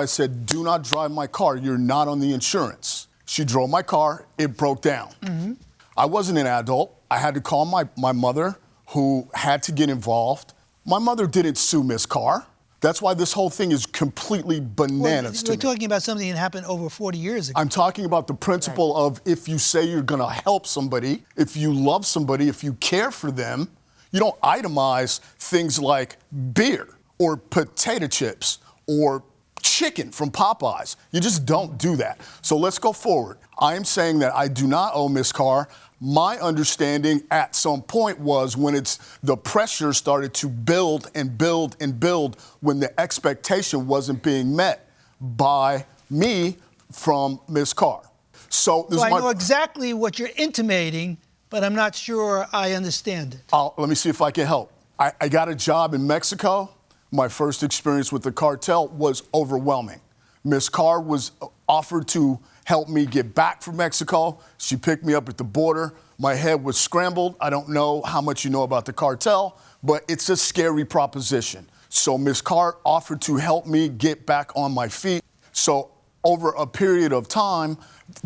I said, do not drive my car. You're not on the insurance. She drove my car. It broke down. Mm-hmm. I wasn't an adult. I had to call my mother, who had to get involved. My mother didn't sue Miss Carr. That's why this whole thing is completely bananas to me. We're talking about something that happened over 40 years ago. I'm talking about the principle of if you say you're going to help somebody, if you love somebody, if you care for them, you don't itemize things like beer or potato chips or chicken from Popeyes. You just don't do that. So let's go forward. I am saying that I do not owe Miss Carr. My understanding at some point was when the pressure started to build and build and build when the expectation wasn't being met by me from Miss Carr. So I know exactly what you're intimating, but I'm not sure I understand it. Let me see if I can help. I got a job in Mexico. My first experience with the cartel was overwhelming. Miss Carr was offered to help me get back from Mexico. She picked me up at the border. My head was scrambled. I don't know how much you know about the cartel, but it's a scary proposition. So Miss Carr offered to help me get back on my feet. So over a period of time,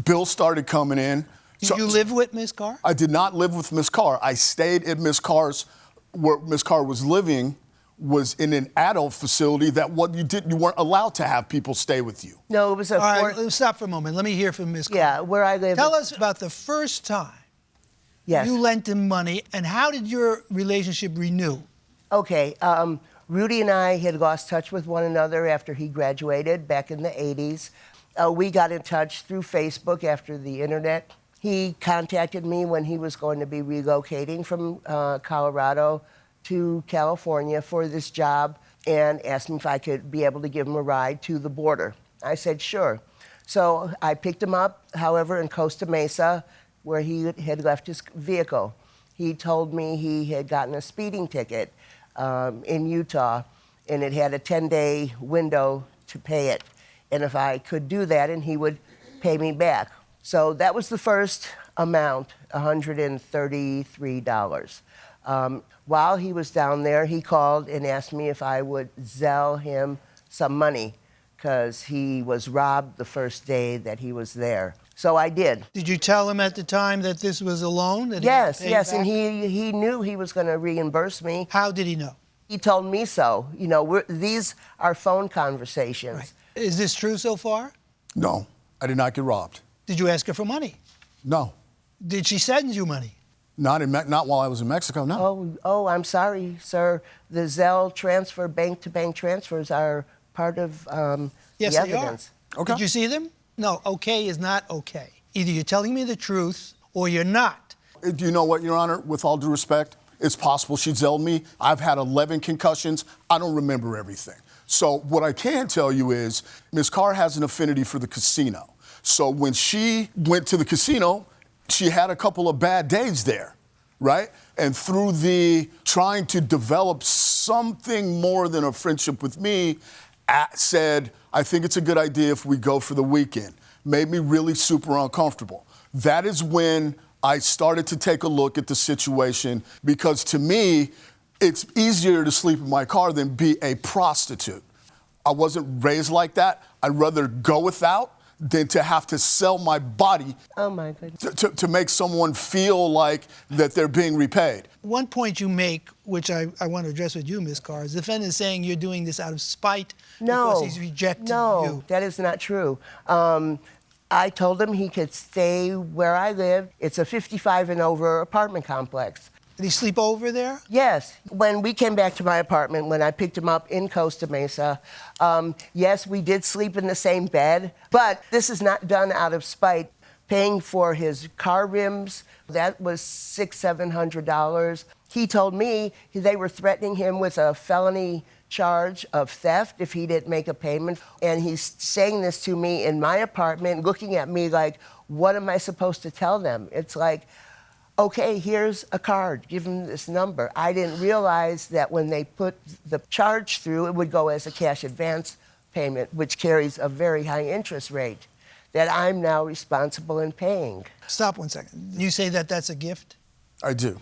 bills started coming in. Did you live with Miss Carr? I did not live with Miss Carr. I stayed at where Miss Carr was living was in an adult facility that you weren't allowed to have people stay with you. No, it was All right, let's stop for a moment. Let me hear from Ms. Carr. Yeah, where I live. Tell us about the first time you lent him money, and how did your relationship renew? Okay, Rudy and I had lost touch with one another after he graduated back in the 80s. We got in touch through Facebook after the internet. He contacted me when he was going to be relocating from Colorado to California for this job and asked me if I could be able to give him a ride to the border. I said, sure. So I picked him up, however, in Costa Mesa, where he had left his vehicle. He told me he had gotten a speeding ticket in Utah, and it had a 10-day window to pay it. And if I could do that, and he would pay me back. So that was the first amount, $133. While he was down there, he called and asked me if I would Zelle him some money because he was robbed the first day that he was there. So I did. Did you tell him at the time that this was a loan? That yes, and he knew he was going to reimburse me. How did he know? He told me so. You know, these are phone conversations. Right. Is this true so far? No, I did not get robbed. Did you ask her for money? No. Did she send you money? Not while I was in Mexico, no. Oh, I'm sorry, sir. The Zelle transfer, bank-to-bank transfers are part of the evidence. They are. Okay. Did you see them? No, okay is not okay. Either you're telling me the truth or you're not. Do you know what, Your Honor? With all due respect, it's possible she zelled me. I've had 11 concussions. I don't remember everything. So what I can tell you is Ms. Carr has an affinity for the casino. So when she went to the casino, she had a couple of bad days there, right? And through the trying to develop something more than a friendship with me, said, I think it's a good idea if we go for the weekend. Made me really super uncomfortable. That is when I started to take a look at the situation because to me, it's easier to sleep in my car than be a prostitute. I wasn't raised like that. I'd rather go without than to have to sell my body to make someone feel like that they're being repaid. One point you make, which I want to address with you, Ms. Carr, is the defendant is saying you're doing this out of spite because he's rejected you. No, that is not true. I told him he could stay where I live. It's a 55 and over apartment complex. Did he sleep over there? Yes. When we came back to my apartment, when I picked him up in Costa Mesa, yes, we did sleep in the same bed, but this is not done out of spite. Paying for his car rims, that was $600-700. He told me they were threatening him with a felony charge of theft if he didn't make a payment. And he's saying this to me in my apartment, looking at me like, what am I supposed to tell them? It's like, okay, here's a card, give them this number. I didn't realize that when they put the charge through, it would go as a cash advance payment, which carries a very high interest rate that I'm now responsible in paying. Stop 1 second. You say that that's a gift? I do.